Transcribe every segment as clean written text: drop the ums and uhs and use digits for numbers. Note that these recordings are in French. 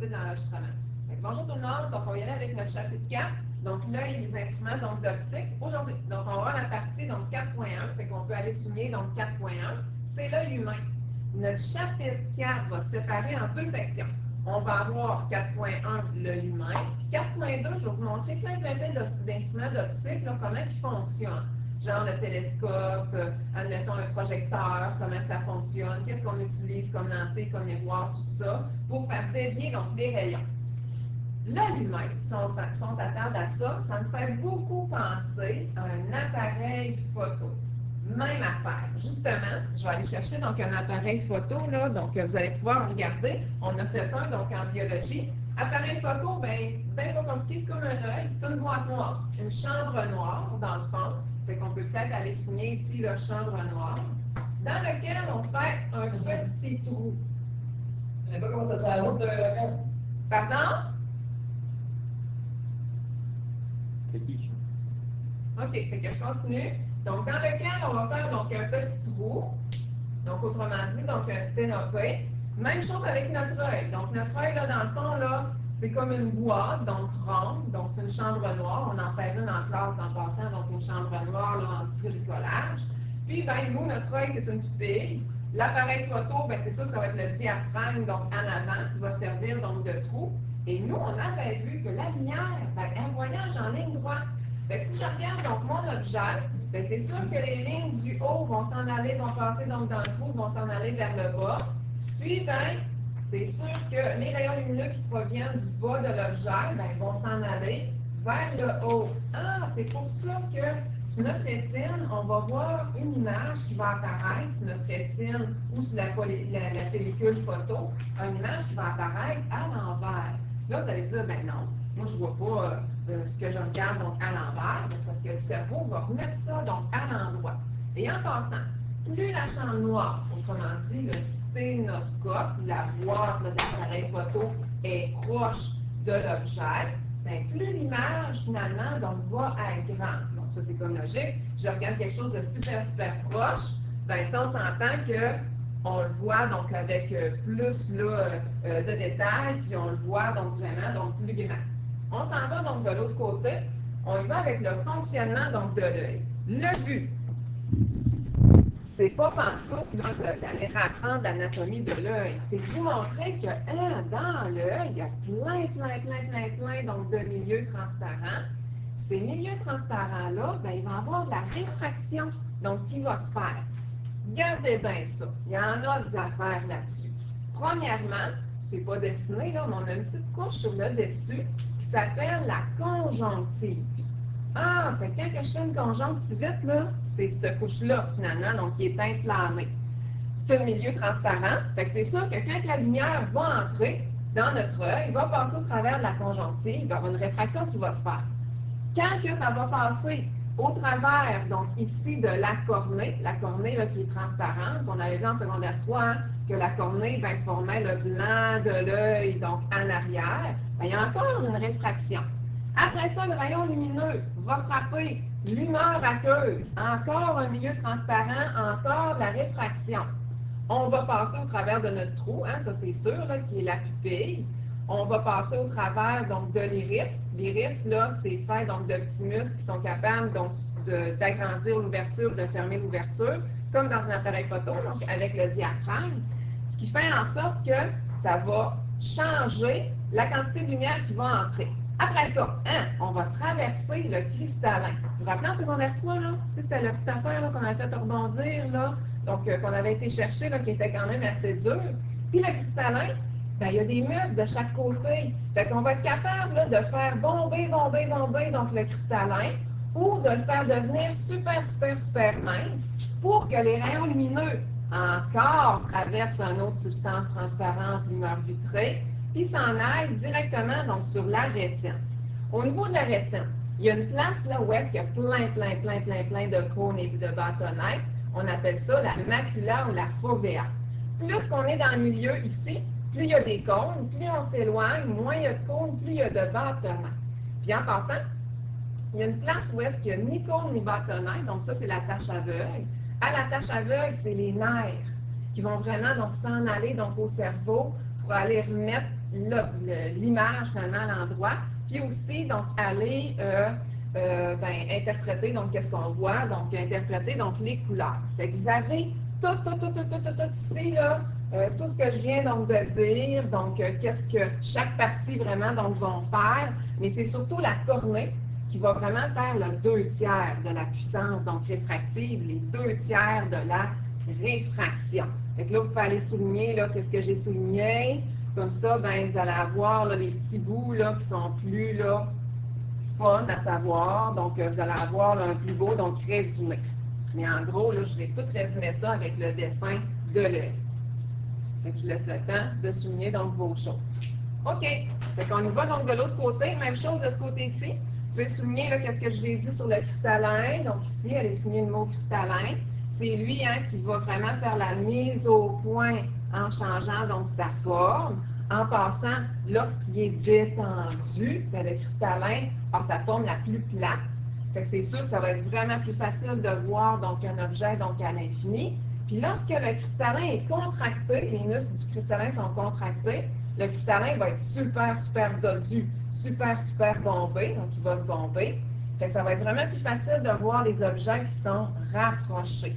procéder de l'enregistrement. Bonjour tout le monde, donc on va y aller avec notre chapitre 4, donc l'œil et les instruments d'optique aujourd'hui. Donc on va voir la partie 4.1, fait qu'on peut aller souligner 4.1, c'est l'œil humain. Notre chapitre 4 va se séparer en deux sections. On va avoir 4.1, l'œil humain, puis 4.2, je vais vous montrer plein d'instruments d'optique, comment ils fonctionnent. Genre le télescope, admettons un projecteur, comment ça fonctionne, qu'est-ce qu'on utilise comme lentille, comme miroir, tout ça, pour faire dévier les rayons. L'œil humain, si on s'attarde à ça, ça me fait beaucoup penser à un appareil photo. Même affaire. Justement, je vais aller chercher un appareil photo, là, donc vous allez pouvoir regarder. On a fait un en biologie. Appareil photo, c'est bien pas compliqué, c'est comme un œil, c'est une boîte noire, une chambre noire dans le fond. Fait qu'on peut peut-être aller souligner ici la chambre noire, dans laquelle on fait un petit trou. Je ne sais pas comment ça se la route de la carte. Pardon? C'est qui ça? OK, fait que je continue. Donc, dans lequel on va faire un petit trou. Donc, autrement dit, un sténopé. Même chose avec notre œil. Donc, notre œil, là, dans le fond, là, c'est comme une boîte, donc ronde. Donc, c'est une chambre noire. On en fait une en classe en passant, donc une chambre noire là, anti-bricolage. Puis, nous, notre œil, c'est une pupille. L'appareil photo, c'est sûr que ça va être le diaphragme, donc en avant, qui va servir donc de trou. Et nous, on avait vu que la lumière, elle voyage en ligne droite. Fait que si je regarde mon objet, c'est sûr que les lignes du haut vont s'en aller, vont passer dans le trou, vont s'en aller vers le bas. Puis, c'est sûr que les rayons lumineux qui proviennent du bas de l'objet, vont s'en aller vers le haut. Ah, c'est pour ça que sur notre rétine, on va voir une image qui va apparaître sur notre rétine ou sur la pellicule photo, une image qui va apparaître à l'envers. Là, vous allez dire, non, moi, je ne vois pas ce que je regarde à l'envers, c'est parce que le cerveau va remettre ça à l'endroit. Et en passant, plus la chambre noire, autrement dit, le sténoscope, la boîte d'appareil photo est proche de l'objet, plus l'image, finalement, va être grande. Donc, ça, c'est comme logique. Je regarde quelque chose de super, super proche, on s'entend que on le voit avec plus de détails, puis on le voit vraiment plus grand. On s'en va de l'autre côté, on y va avec le fonctionnement de l'œil. Le but, c'est pas pantoute d'aller apprendre l'anatomie de l'œil, c'est de vous montrer que dans l'œil, il y a plein de milieux transparents. Ces milieux transparents-là, il va y avoir de la réfraction, qui va se faire. Regardez bien ça. Il y en a des affaires là-dessus. Premièrement, c'est pas dessiné, là, mais on a une petite couche sur le dessus qui s'appelle la conjonctive. Ah, fait que quand je fais une conjonctivite, là, c'est cette couche-là, finalement, qui est inflammée. C'est un milieu transparent. Fait que c'est sûr que quand la lumière va entrer dans notre œil, va passer au travers de la conjonctive, il va y avoir une réfraction qui va se faire. Quand que ça va passer au travers, ici, de la cornée là, qui est transparente, qu'on avait vu en secondaire 3, que la cornée, formait le blanc de l'œil, en arrière, il y a encore une réfraction. Après ça, le rayon lumineux va frapper l'humeur aqueuse, encore un milieu transparent, encore la réfraction. On va passer au travers de notre trou, ça c'est sûr, là, qui est la pupille. On va passer au travers de l'iris. L'iris, là, c'est fait de petits muscles qui sont capables d'agrandir l'ouverture, de fermer l'ouverture, comme dans un appareil photo, avec le diaphragme. Ce qui fait en sorte que ça va changer la quantité de lumière qui va entrer. Après ça, on va traverser le cristallin. Vous vous rappelez en secondaire 3, là? C'était la petite affaire qu'on avait fait rebondir, là, qu'on avait été chercher, là, qui était quand même assez dur. Puis le cristallin, il y a des muscles de chaque côté. Fait qu'on va être capable là, de faire bomber le cristallin ou de le faire devenir super mince pour que les rayons lumineux encore traversent une autre substance transparente, l'humeur vitrée, puis s'en aillent directement sur la rétine. Au niveau de la rétine, il y a une place là où est-ce qu'il y a plein de cônes et de bâtonnets. On appelle ça la macula ou la fovea. Plus qu'on est dans le milieu ici, plus il y a des cônes, plus on s'éloigne, moins il y a de cônes, plus il y a de bâtonnets. Puis en passant, il y a une place où est-ce qu'il n'y a ni cônes ni bâtonnets, donc ça c'est la tache aveugle. À la tache aveugle, c'est les nerfs qui vont vraiment s'en aller au cerveau, pour aller remettre l'image finalement à l'endroit, puis aussi donc aller interpréter donc qu'est-ce qu'on voit, donc interpréter donc les couleurs. Fait que vous avez tout ici là, tout ce que je viens donc de dire, donc qu'est-ce que chaque partie vraiment donc vont faire, mais c'est surtout la cornée qui va vraiment faire le 2/3 de la puissance donc réfractive, les 2/3 de la réfraction. Fait que là, vous pouvez aller souligner là, qu'est-ce que j'ai souligné. Comme ça, ben, vous allez avoir là, les petits bouts là, qui sont plus là, fun à savoir. Donc, vous allez avoir là, un plus beau donc résumé. Mais en gros, là, je vais tout résumer ça avec le dessin de l'œil. Fait que je vous laisse le temps de souligner donc vos choses. OK. Fait qu'on y va donc de l'autre côté. Même chose de ce côté-ci. Vous pouvez souligner qu'est-ce que je vous ai dit sur le cristallin. Donc ici, allez souligner le mot cristallin. C'est lui qui va vraiment faire la mise au point en changeant donc sa forme. En passant, lorsqu'il est détendu, bien, le cristallin a sa forme la plus plate. Fait que c'est sûr que ça va être vraiment plus facile de voir donc un objet donc à l'infini. Puis lorsque le cristallin est contracté, les muscles du cristallin sont contractés, le cristallin va être super dodu, super bombé, donc il va se bomber. Fait que ça va être vraiment plus facile de voir les objets qui sont rapprochés.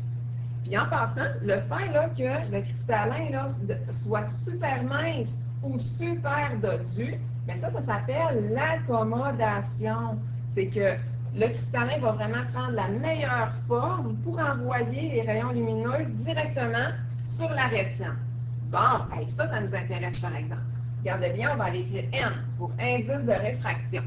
Puis en passant, le fait là, que le cristallin là, soit super mince ou super dodu, bien ça s'appelle l'accommodation. C'est que le cristallin va vraiment prendre la meilleure forme pour envoyer les rayons lumineux directement sur la rétine. Bon, ça nous intéresse par exemple. Regardez bien, on va aller écrire N pour indice de réfraction.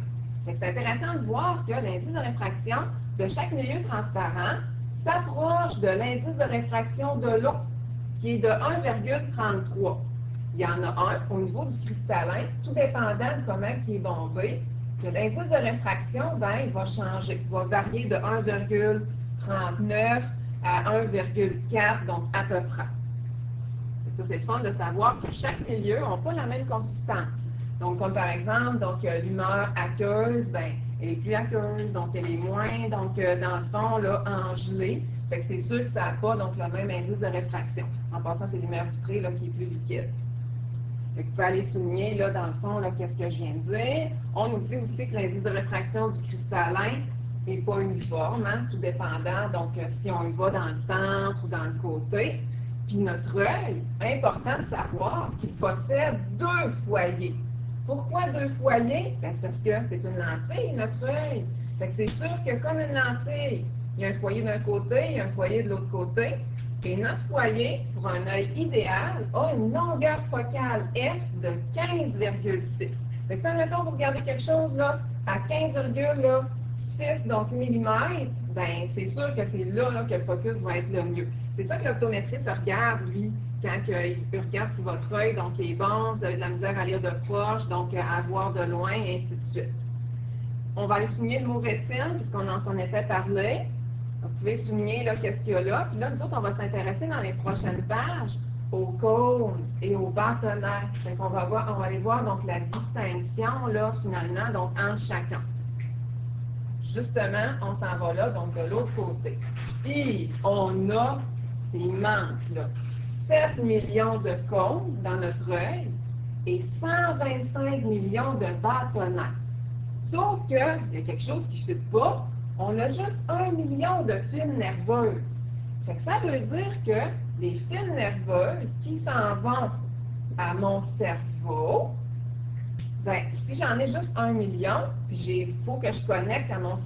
C'est intéressant de voir que l'indice de réfraction de chaque milieu transparent s'approche de l'indice de réfraction de l'eau, qui est de 1,33. Il y en a un au niveau du cristallin, tout dépendant de comment il est bombé, que l'indice de réfraction, ben, il va changer. Il va varier de 1,39 à 1,4, donc à peu près. Ça, c'est le fun de savoir que chaque milieu n'a pas la même consistance. Donc, comme par exemple, l'humeur aqueuse, ben, elle est plus aqueuse, donc elle est moins, donc dans le fond, là, engelée. Fait que c'est sûr que ça n'a pas donc, le même indice de réfraction. En passant, c'est l'humeur vitrée là, qui est plus liquide. Fait que vous pouvez aller souligner, là, dans le fond, qu'est-ce que je viens de dire. On nous dit aussi que l'indice de réfraction du cristallin n'est pas uniforme, hein, tout dépendant, donc si on y va dans le centre ou dans le côté. Puis notre œil, important de savoir qu'il possède 2 foyers. Pourquoi 2 foyers? Ben, c'est parce que c'est une lentille, notre œil. Fait que c'est sûr que comme une lentille, il y a un foyer d'un côté, il y a un foyer de l'autre côté. Et notre foyer, pour un œil idéal, a une longueur focale F de 15,6. Fait que si, admettons, vous regardez quelque chose là, à 15,6 donc millimètres, ben c'est sûr que c'est là, que le focus va être le mieux. C'est ça que l'optométriste regarde, lui, quand il regarde si votre œil donc, est bon, vous avez de la misère à lire de proche, donc à voir de loin, et ainsi de suite. On va aller souligner le mot rétine, puisqu'on s'en était parlé. Vous pouvez souligner qu'est-ce qu'il y a là. Puis là, nous autres, on va s'intéresser dans les prochaines pages aux cônes et aux bâtonnets. Donc, on va aller voir donc, la distinction, là, finalement, donc, entre chacun. Justement, on s'en va là, donc, de l'autre côté. Et on a, c'est immense, là, 7 millions de cônes dans notre œil et 125 millions de bâtonnets. Sauf qu'il y a quelque chose qui ne fit pas. On a juste 1 million de fibres nerveuses. Fait que ça veut dire que les fibres nerveuses qui s'en vont à mon cerveau, ben, si j'en ai juste 1 million, puis il faut que je connecte à mon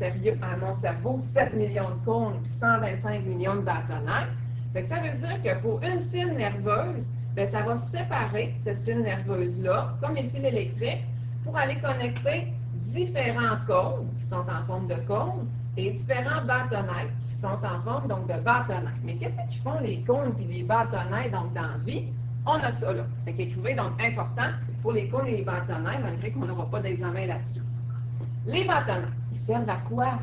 cerveau 7 millions de cônes et 125 millions de bâtonnets, fait que ça veut dire que pour une fibre nerveuse, ben, ça va séparer cette fibre nerveuse-là, comme les fils électriques, pour aller connecter différents cônes qui sont en forme de cônes et différents bâtonnets qui sont en forme donc de bâtonnets. Mais qu'est-ce qu'ils font les cônes et les bâtonnets donc dans la vie? On a ça là. Fait qu'écrivez donc important pour les cônes et les bâtonnets, malgré qu'on n'aura pas d'examen là-dessus. Les bâtonnets, ils servent à quoi?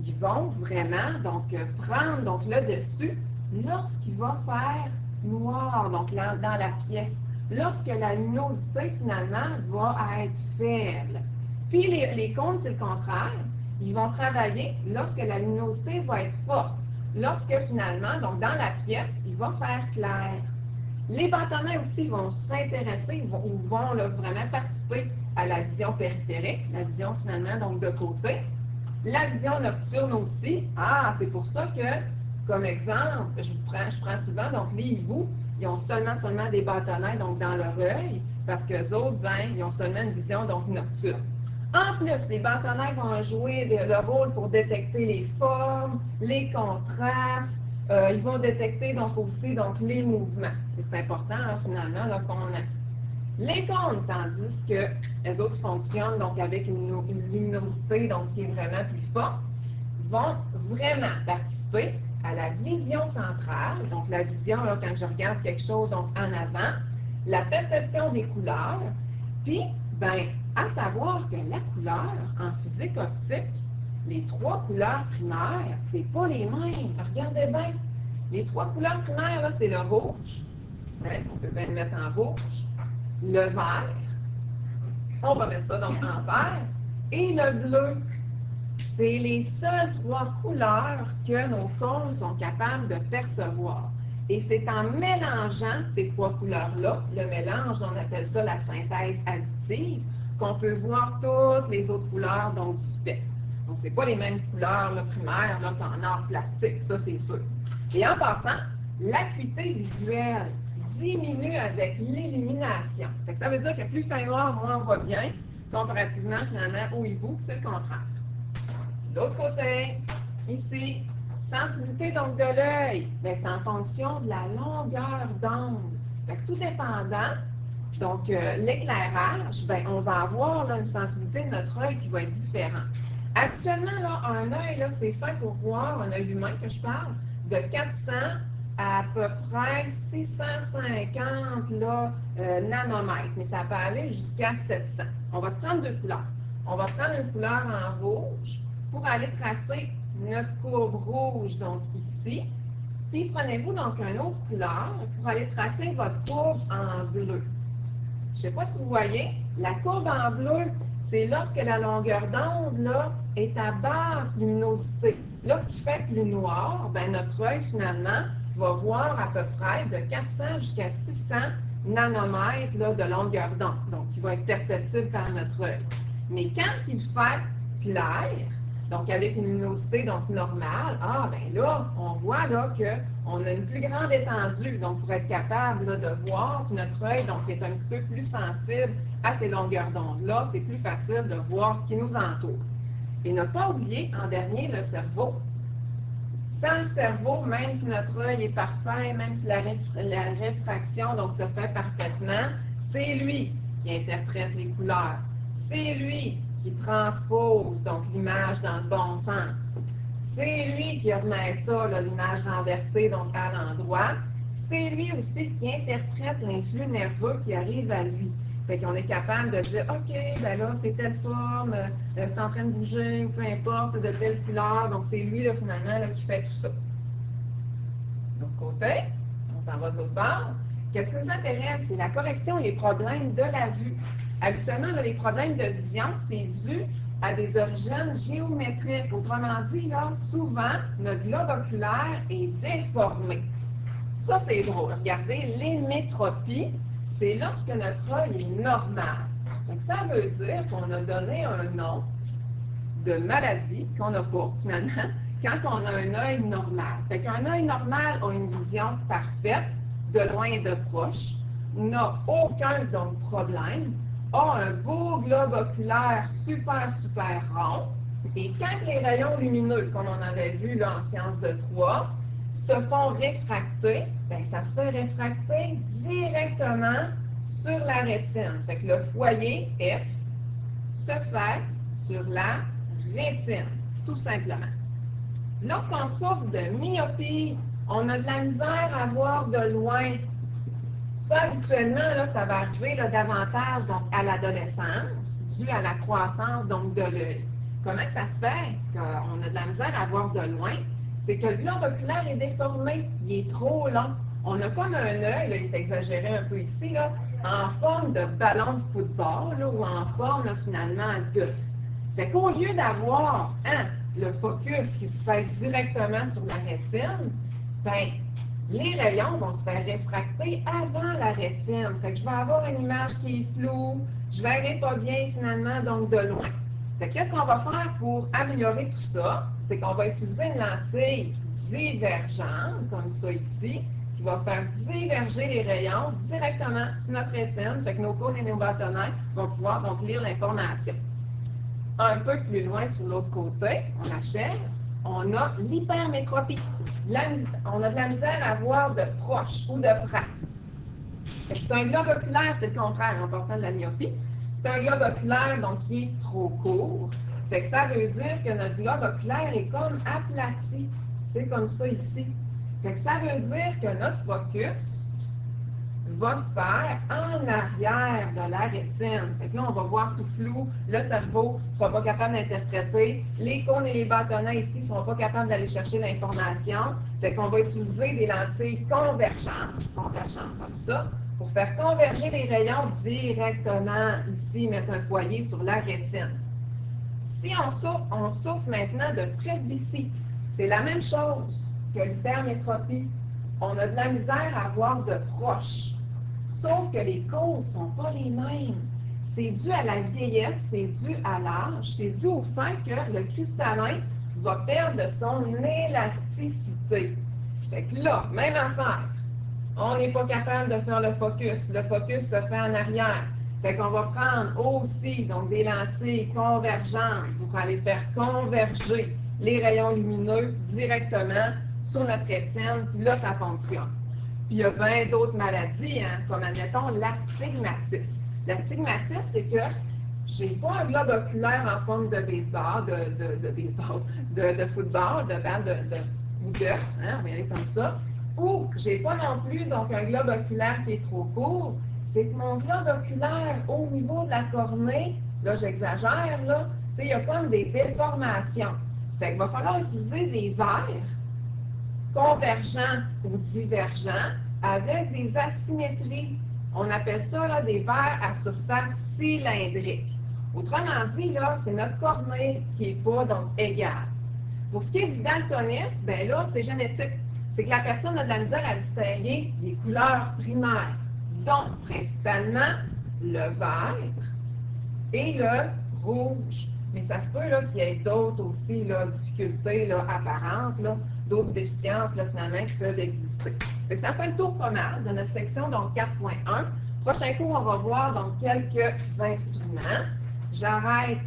Ils vont vraiment donc prendre donc le dessus lorsqu'il va faire noir donc dans la pièce. Lorsque la luminosité, finalement, va être faible. Puis, les cônes, c'est le contraire. Ils vont travailler lorsque la luminosité va être forte. Lorsque, finalement, donc dans la pièce, il va faire clair. Les bâtonnets aussi vont s'intéresser, vont là, vraiment participer à la vision périphérique, la vision finalement donc de côté. La vision nocturne aussi. Ah, c'est pour ça que, comme exemple, je prends souvent donc les hiboux, ils ont seulement des bâtonnets donc dans leur œil, parce qu'eux autres, ben, ils ont seulement une vision donc nocturne. En plus, les bâtonnets vont jouer le rôle pour détecter les formes, les contrastes. Ils vont détecter donc aussi donc, les mouvements. C'est important là, finalement là, qu'on a. Les cônes, tandis que les autres fonctionnent donc avec une luminosité donc, qui est vraiment plus forte, vont vraiment participer à la vision centrale. Donc la vision, là, quand je regarde quelque chose donc, en avant, la perception des couleurs, puis, ben, à savoir que la couleur en physique optique, les trois couleurs primaires, c'est pas les mêmes. Regardez bien. Les trois couleurs primaires, là, c'est le rouge. Hein, on peut bien le mettre en rouge. Le vert. On va mettre ça donc en vert. Et le bleu. C'est les seules trois couleurs que nos cônes sont capables de percevoir. Et c'est en mélangeant ces trois couleurs-là, le mélange, on appelle ça la synthèse additive, qu'on peut voir toutes les autres couleurs donc, du spectre. Donc, ce n'est pas les mêmes couleurs là, primaires là, qu'en art plastique, ça c'est sûr. Et en passant, l'acuité visuelle diminue avec l'illumination. Ça veut dire que plus fin noir, moins on voit bien, comparativement finalement au hibou, c'est le contraire. L'autre côté, ici, sensibilité donc de l'œil, c'est en fonction de la longueur d'onde. Tout dépendant, donc l'éclairage, on va avoir là, une sensibilité de notre œil qui va être différente. Actuellement, là, un œil, c'est fait pour voir, un œil humain que je parle, de 400 à peu près 650 là, nanomètres, mais ça peut aller jusqu'à 700. On va se prendre deux couleurs. On va prendre une couleur en rouge pour aller tracer notre courbe rouge, donc ici. Puis prenez-vous donc une autre couleur pour aller tracer votre courbe en bleu. Je ne sais pas si vous voyez, la courbe en bleu, c'est lorsque la longueur d'onde là, est à basse luminosité. Lorsqu'il fait plus noir, notre œil finalement va voir à peu près de 400 jusqu'à 600 nanomètres là, de longueur d'onde, donc qui va être perceptible par notre œil. Mais quand il fait clair, donc avec une luminosité donc normale, là, on voit là qu'on a une plus grande étendue, donc pour être capable là, de voir, puis notre œil donc est un petit peu plus sensible à ces longueurs d'onde-là, c'est plus facile de voir ce qui nous entoure. Et ne pas oublier, en dernier, le cerveau. Sans le cerveau, même si notre œil est parfait, même si la réfraction donc, se fait parfaitement, c'est lui qui interprète les couleurs. C'est lui qui transpose donc l'image dans le bon sens. C'est lui qui remet ça, l'image renversée donc à l'endroit. C'est lui aussi qui interprète l'influx nerveux qui arrive à lui. Fait qu'on est capable de dire, OK, là, c'est telle forme, c'est en train de bouger, ou peu importe, c'est de telle couleur. Donc, c'est lui, là, finalement, là, qui fait tout ça. De l'autre côté, on s'en va de l'autre bord. Qu'est-ce qui nous intéresse? C'est la correction et les problèmes de la vue. Habituellement, là, les problèmes de vision, c'est dû à des origines géométriques. Autrement dit, là, souvent, notre globe oculaire est déformé. Ça, c'est drôle. Regardez, l'hémétropie, c'est lorsque notre œil est normal. Donc, ça veut dire qu'on a donné un nom de maladie qu'on n'a pas, finalement, quand on a un œil normal. Fait qu'un œil normal a une vision parfaite, de loin et de proche, n'a aucun donc, problème, a un beau globe oculaire super, super rond, et quand les rayons lumineux, comme on avait vu là, en sciences de 3, se font réfracter, ça se fait réfracter directement sur la rétine. Fait que le foyer F se fait sur la rétine, tout simplement. Lorsqu'on souffre de myopie, on a de la misère à voir de loin. Ça, habituellement, là, ça va arriver là, davantage donc, à l'adolescence, dû à la croissance donc, de l'œil. Comment ça se fait qu'on a de la misère à voir de loin? C'est que le globe oculaire est déformé, il est trop long. On a comme un œil, il est exagéré un peu ici, là, en forme de ballon de football là, ou en forme là, finalement d'œuf. Fait qu'au lieu d'avoir le focus qui se fait directement sur la rétine, les rayons vont se faire réfracter avant la rétine. Fait que je vais avoir une image qui est floue, je ne verrai pas bien finalement, donc de loin. Fait que qu'est-ce qu'on va faire pour améliorer tout ça? C'est qu'on va utiliser une lentille divergente, comme ça ici, qui va faire diverger les rayons directement sur notre rétine. Fait que nos cônes et nos bâtonnets vont pouvoir donc lire l'information. Un peu plus loin sur l'autre côté, on achève, on a l'hypermétropie. On a de la misère à voir de proche ou de près. C'est un globe oculaire, c'est le contraire en passant de la myopie. C'est un globe oculaire donc qui est trop court. Fait que ça veut dire que notre globe oculaire est comme aplati. C'est comme ça ici. Fait que ça veut dire que notre focus va se faire en arrière de la rétine. Fait que là, on va voir tout flou. Le cerveau ne sera pas capable d'interpréter. Les cônes et les bâtonnets ici ne seront pas capables d'aller chercher l'information. Fait qu'on va utiliser des lentilles convergentes comme ça, pour faire converger les rayons directement ici, mettre un foyer sur la rétine. Si on souffre maintenant de presbytie, c'est la même chose que l'hypermétropie. On a de la misère à voir de proche. Sauf que les causes ne sont pas les mêmes. C'est dû à la vieillesse, c'est dû à l'âge, c'est dû au fait que le cristallin va perdre de son élasticité. Fait que là, même affaire. On n'est pas capable de faire le focus. Le focus se fait en arrière. Fait qu'on va prendre aussi donc, des lentilles convergentes pour aller faire converger les rayons lumineux directement sur notre rétine. Puis là, ça fonctionne. Puis il y a bien d'autres maladies, hein, comme admettons l'astigmatisme. L'astigmatisme, c'est que j'ai pas un globe oculaire en forme de baseball, de football, de balle ou d'œuf, hein, on va y aller comme ça. Ou j'ai pas non plus donc un globe oculaire qui est trop court, c'est que mon globe oculaire au niveau de la cornée, là j'exagère, là, tu sais, il y a comme des déformations. Fait qu'il va falloir utiliser des verres convergents ou divergents avec des asymétries. On appelle ça là, des verres à surface cylindrique. Autrement dit, là, c'est notre cornée qui n'est pas donc égale. Pour ce qui est du daltonisme, bien là, c'est génétique. C'est que la personne a de la misère à distinguer les couleurs primaires, donc principalement le vert et le rouge. Mais ça se peut qu'il y ait d'autres aussi là, difficultés là, apparentes, là, d'autres déficiences là, finalement qui peuvent exister. Fait que ça fait le tour pas mal de notre section donc 4.1. Prochain cours, on va voir donc quelques instruments. J'arrête